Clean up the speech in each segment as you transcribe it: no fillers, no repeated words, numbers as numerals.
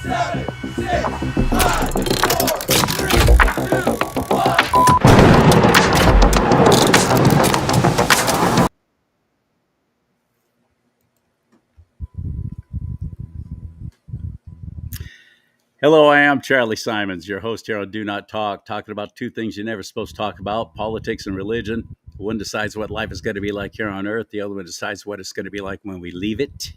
7, 6, 5, 4, 3, 2, 1. Hello, I am CharLee Simons, your host here on Do Not Talk, talking about two things you're never supposed to talk about, politics and religion. One decides what life is going to be like here on earth. The other one decides what it's going to be like when we leave it.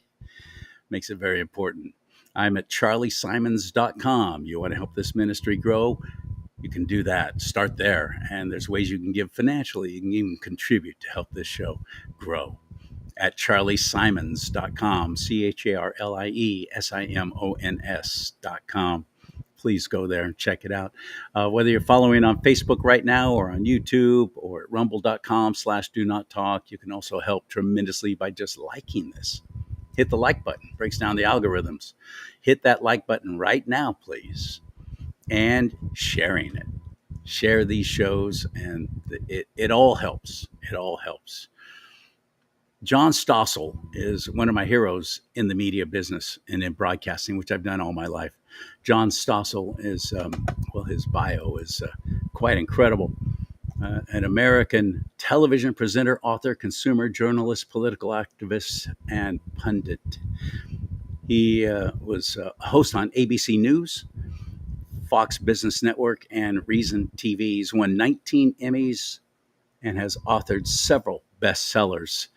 Makes it very important. I'm at CharLeeSimons.com. You want to help this ministry grow? You can do that. Start there. And there's ways you can give financially. You can even contribute to help this show grow. At CharLeeSimons.com, CharLieSimons.com. Please go there and check it out. Whether you're following on Facebook right now or on YouTube or at rumble.com/DoNotTalk, you can also help tremendously by just liking this. Hit the like button, breaks down the algorithms. Hit that like button right now, please. And sharing it. Share these shows, and it all helps. It all helps. John Stossel is one of my heroes in the media business and in broadcasting, which I've done all my life. John Stossel is, his bio is quite incredible. An American television presenter, author, consumer, journalist, political activist, and pundit. He was a host on ABC News, Fox Business Network, and Reason TV. He's won 19 Emmys and has authored several bestsellers.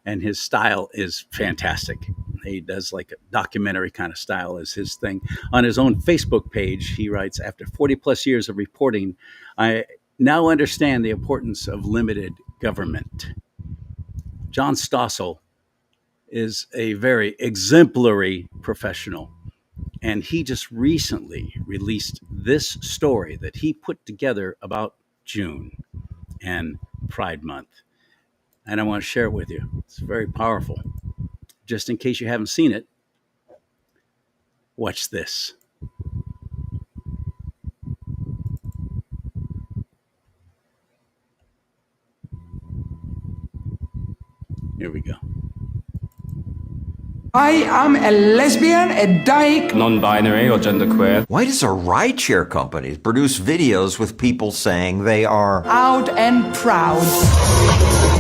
And his style is fantastic. He does like a documentary kind of style is his thing. On his own Facebook page, he writes, after 40 plus years of reporting, I now understand the importance of limited government. John Stossel is a very exemplary professional. And he just recently released this story that he put together about June and Pride Month. And I want to share it with you. It's very powerful. Just in case you haven't seen it, watch this. Here we go. I am a lesbian, a dyke, non-binary or genderqueer. Why does a rideshare company produce videos with people saying they are out and proud?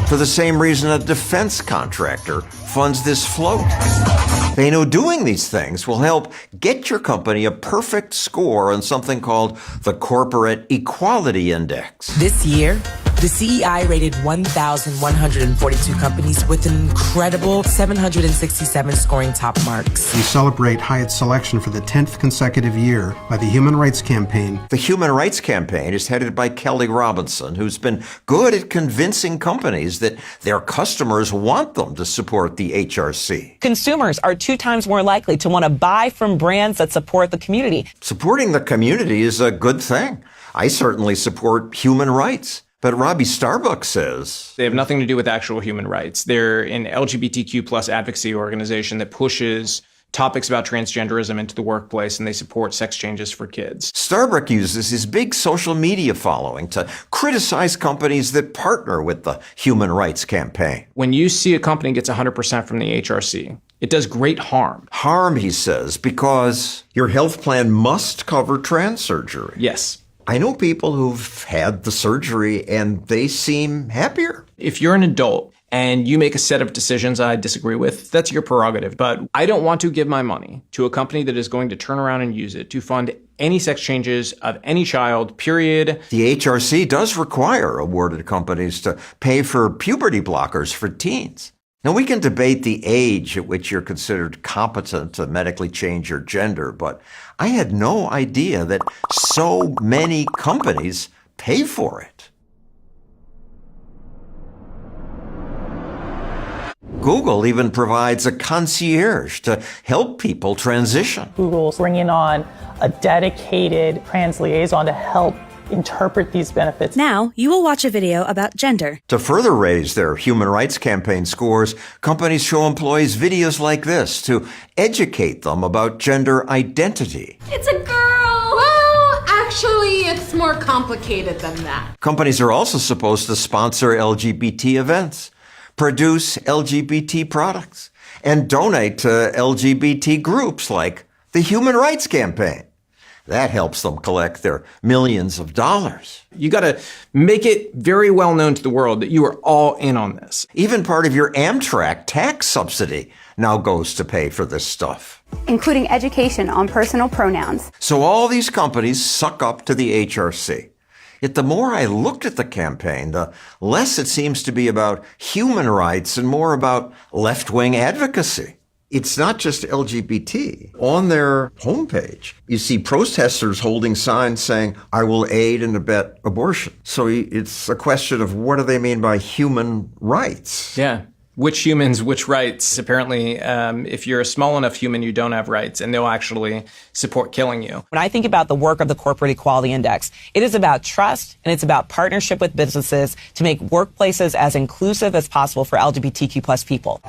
For the same reason a defense contractor funds this float. They know doing these things will help get your company a perfect score on something called the Corporate Equality Index. This year, the CEI rated 1,142 companies with an incredible 767 scoring top marks. We celebrate Hyatt's selection for the 10th consecutive year by the Human Rights Campaign. The Human Rights Campaign is headed by Kelly Robinson, who's been good at convincing companies that their customers want them to support the HRC. Consumers are 2 times more likely to want to buy from brands that support the community. Supporting the community is a good thing. I certainly support human rights. But Robbie Starbuck says They have nothing to do with actual human rights. They're an LGBTQ plus advocacy organization that pushes topics about transgenderism into the workplace, and they support sex changes for kids. Starbuck uses his big social media following to criticize companies that partner with the Human Rights Campaign. When you see a company gets 100% from the HRC, it does great harm. Harm, he says, because your health plan must cover trans surgery. Yes. I know people who've had the surgery and they seem happier. If you're an adult and you make a set of decisions I disagree with, that's your prerogative. But I don't want to give my money to a company that is going to turn around and use it to fund any sex changes of any child, period. The HRC does require awarded companies to pay for puberty blockers for teens. Now, we can debate the age at which you're considered competent to medically change your gender, but I had no idea that so many companies pay for it. Google even provides a concierge to help people transition. Google's bringing on a dedicated trans liaison to help interpret these benefits. Now, you will watch a video about gender. To further raise their Human Rights Campaign scores, companies show employees videos like this to educate them about gender identity. It's a girl! Well, actually, it's more complicated than that. Companies are also supposed to sponsor LGBT events, produce LGBT products, and donate to LGBT groups like The Human Rights Campaign. That helps them collect their millions of dollars. You got to make it very well known to the world that you are all in on this. Even part of your Amtrak tax subsidy now goes to pay for this stuff. Including education on personal pronouns. So all these companies suck up to the HRC. Yet the more I looked at the campaign, the less it seems to be about human rights and more about left-wing advocacy. It's not just LGBT. On their homepage, you see protesters holding signs saying, "I will aid and abet abortion." So it's a question of what do they mean by human rights? Yeah. Which humans, which rights? Apparently, if you're a small enough human, you don't have rights, and they'll actually support killing you. When I think about the work of the Corporate Equality Index, it is about trust and it's about partnership with businesses to make workplaces as inclusive as possible for LGBTQ plus people.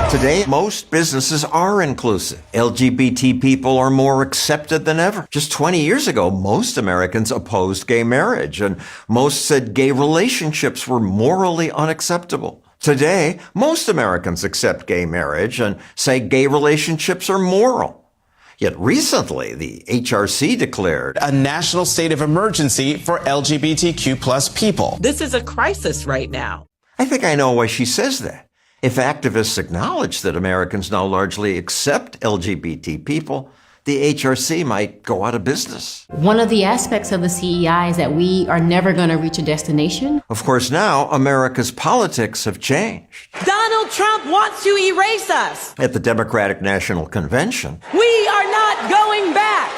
Today, most businesses are inclusive. LGBT people are more accepted than ever. Just 20 years ago, most Americans opposed gay marriage, and most said gay relationships were morally unacceptable. Today, most Americans accept gay marriage and say gay relationships are moral. Yet recently, the HRC declared a national state of emergency for LGBTQ plus people. This is a crisis right now. I think I know why she says that. If activists acknowledge that Americans now largely accept LGBT people, the HRC might go out of business. One of the aspects of the CEI is that we are never going to reach a destination. Of course, now America's politics have changed. Donald Trump wants to erase us. At the Democratic National Convention, We are not going back.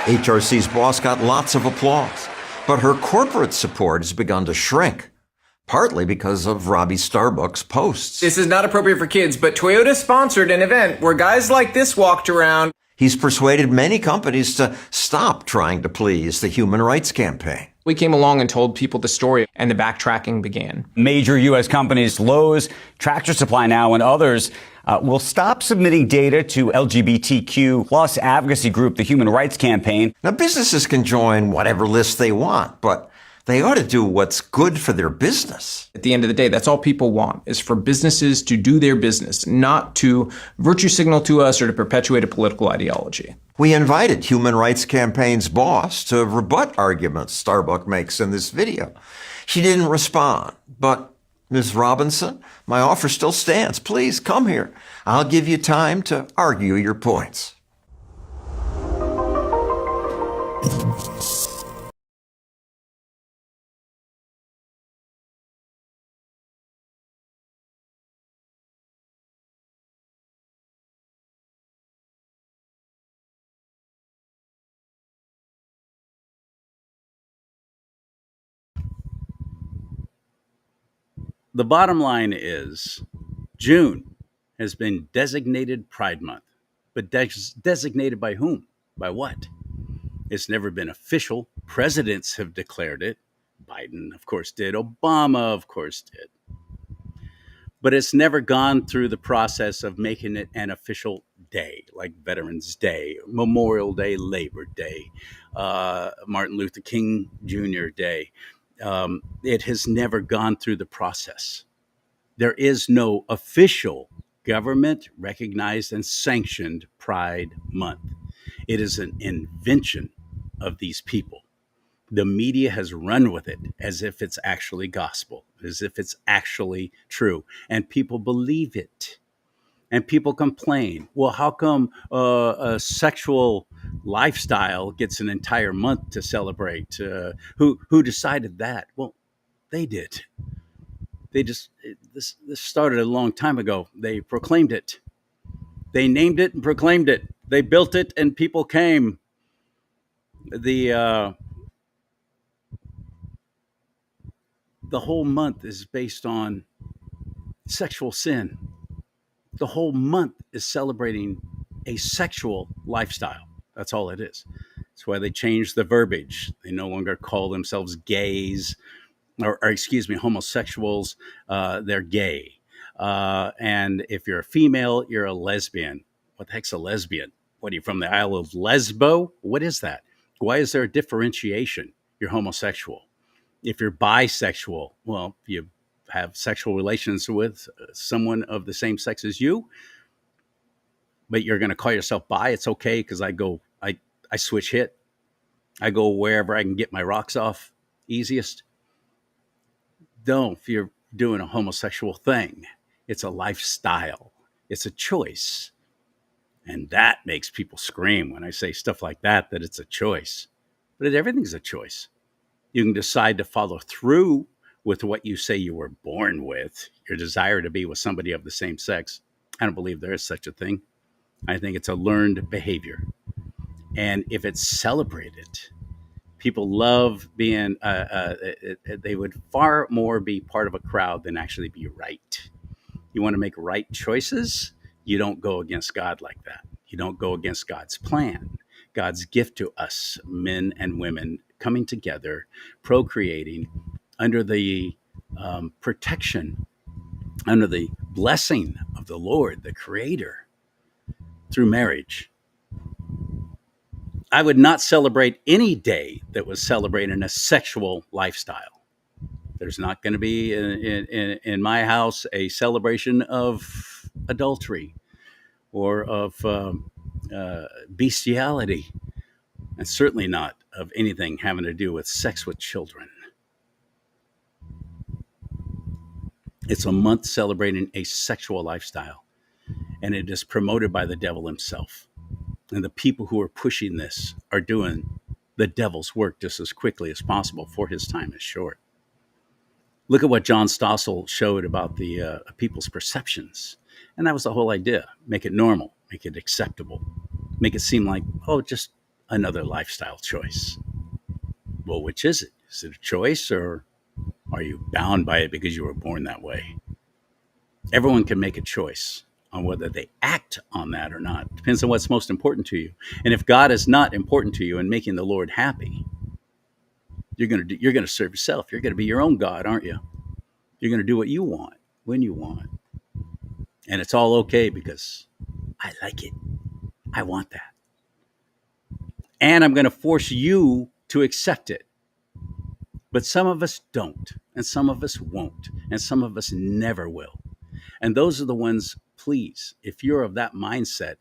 HRC's boss got lots of applause, but her corporate support has begun to shrink. Partly because of Robbie Starbuck's posts. This is not appropriate for kids, but Toyota sponsored an event where guys like this walked around. He's persuaded many companies to stop trying to please the Human Rights Campaign. We came along and told people the story, and the backtracking began. Major U.S. companies, Lowe's, Tractor Supply Now, and others will stop submitting data to LGBTQ plus advocacy group, the Human Rights Campaign. Now, businesses can join whatever list they want, but they ought to do what's good for their business. At the end of the day, that's all people want, is for businesses to do their business, not to virtue signal to us or to perpetuate a political ideology. We invited Human Rights Campaign's boss to rebut arguments Starbucks makes in this video. She didn't respond, but Ms. Robinson, my offer still stands. Please come here. I'll give you time to argue your points. The bottom line is June has been designated Pride Month, but designated by whom? By what? It's never been official. Presidents have declared it. Biden, of course, did. Obama, of course, did. But it's never gone through the process of making it an official day, like Veterans Day, Memorial Day, Labor Day, Martin Luther King Jr. Day. It has never gone through the process. There is no official government recognized and sanctioned Pride Month. It is an invention of these people. The media has run with it as if it's actually gospel, as if it's actually true. And people believe it. And people complain. Well, how come a sexual lifestyle gets an entire month to celebrate? Who decided that? Well, they did. This started a long time ago. They proclaimed it. They named it and proclaimed it. They built it and people came. The whole month is based on sexual sin. The whole month is celebrating a sexual lifestyle. That's all it is. That's why they changed the verbiage. They no longer call themselves gays or excuse me, homosexuals. They're gay. And if you're a female, you're a lesbian. What the heck's a lesbian? What are you, from the Isle of Lesbo? What is that? Why is there a differentiation? You're homosexual. If you're bisexual, well, you have sexual relations with someone of the same sex as you, but you're going to call yourself bi. It's okay because I switch hit. I go wherever I can get my rocks off easiest. Don't, if you're doing a homosexual thing, it's a lifestyle, it's a choice. And that makes people scream when I say stuff like that it's a choice. But everything's a choice. You can decide to follow through with what you say you were born with, your desire to be with somebody of the same sex. I don't believe there is such a thing. I think it's a learned behavior. And if it's celebrated, people love being, they would far more be part of a crowd than actually be right. You want to make right choices? You don't go against God like that. You don't go against God's plan, God's gift to us, men and women, coming together, procreating under the protection, under the blessing of the Lord, the Creator, through marriage. I would not celebrate any day that was celebrating a sexual lifestyle. There's not going to be in my house a celebration of adultery or of bestiality, and certainly not of anything having to do with sex with children. It's a month celebrating a sexual lifestyle, and it is promoted by the devil himself. And the people who are pushing this are doing the devil's work just as quickly as possible, for his time is short. Look at what John Stossel showed about the people's perceptions. And that was the whole idea. Make it normal, make it acceptable, make it seem like, oh, just another lifestyle choice. Well, which is it? Is it a choice, or are you bound by it because you were born that way? Everyone can make a choice on whether they act on that or not. Depends on what's most important to you. And if God is not important to you and making the Lord happy, you're going to serve yourself. You're going to be your own God, aren't you? You're going to do what you want when you want. And it's all okay because I like it. I want that. And I'm going to force you to accept it. But some of us don't, and some of us won't, and some of us never will. And those are the ones, please, if you're of that mindset,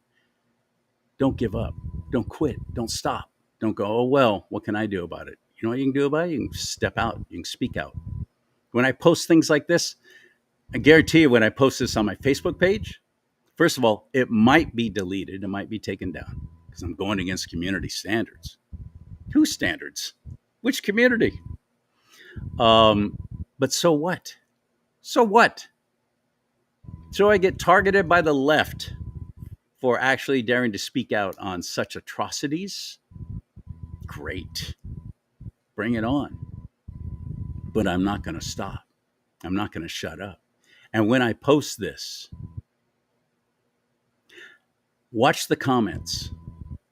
don't give up. Don't quit. Don't stop. Don't go, oh, well, what can I do about it? You know what you can do about it? You can step out. You can speak out. When I post things like this, I guarantee you when I post this on my Facebook page, first of all, it might be deleted. It might be taken down because I'm going against community standards. Whose standards? Which community? But so what? So what? So I get targeted by the left for actually daring to speak out on such atrocities? Great. Bring it on. But I'm not going to stop. I'm not going to shut up. And when I post this, watch the comments,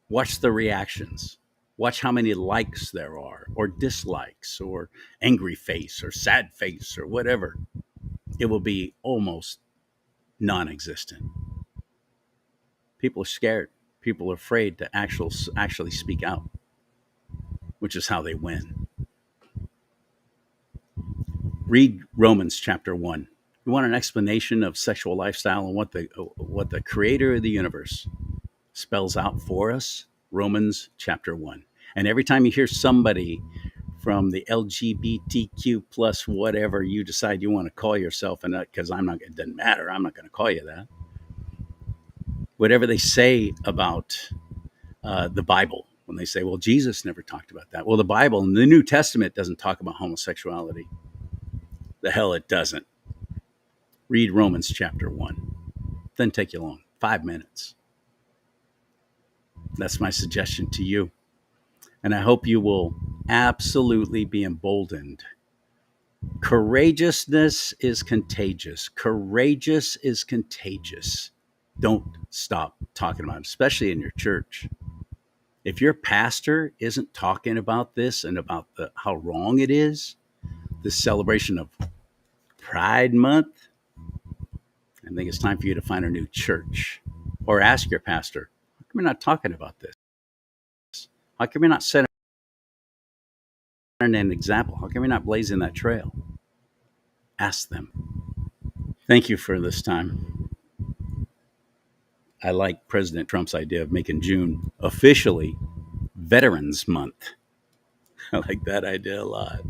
watch the reactions, watch how many likes there are, or dislikes, or angry face, or sad face, or whatever. It will be almost non-existent. People are scared. People are afraid to actually speak out, which is how they win. Read Romans chapter 1. You want an explanation of sexual lifestyle and what the creator of the universe spells out for us? Romans chapter 1. And every time you hear somebody from the LGBTQ plus whatever you decide you want to call yourself, and because it doesn't matter, I'm not going to call you that. Whatever they say about the Bible, when they say, well, Jesus never talked about that. Well, the Bible in the New Testament doesn't talk about homosexuality. The hell it doesn't. Read Romans chapter 1. Doesn't take you long. 5 minutes. That's my suggestion to you. And I hope you will absolutely be emboldened. Courageousness is contagious. Courageous is contagious. Don't stop talking about it, especially in your church. If your pastor isn't talking about this and about how wrong it is, this celebration of Pride Month, I think it's time for you to find a new church, or ask your pastor, how come you're not talking about this? How come you're not setting an example? How come you're not blazing that trail? Ask them. Thank you for this time. I like President Trump's idea of making June officially Veterans Month. I like that idea a lot.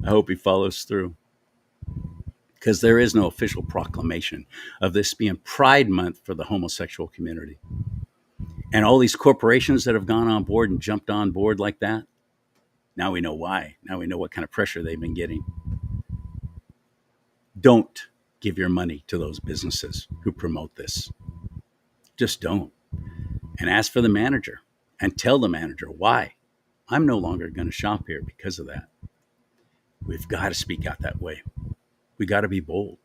I hope he follows through, because there is no official proclamation of this being Pride Month for the homosexual community. And all these corporations that have gone on board and jumped on board like that, now we know why. Now we know what kind of pressure they've been getting. Don't give your money to those businesses who promote this. Just don't. And ask for the manager and tell the manager why. I'm no longer going to shop here because of that. We've got to speak out that way. We got to be bold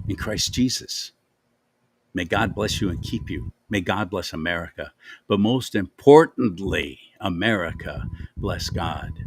in Christ Jesus. May God bless you and keep you. May God bless America. But most importantly, America bless God.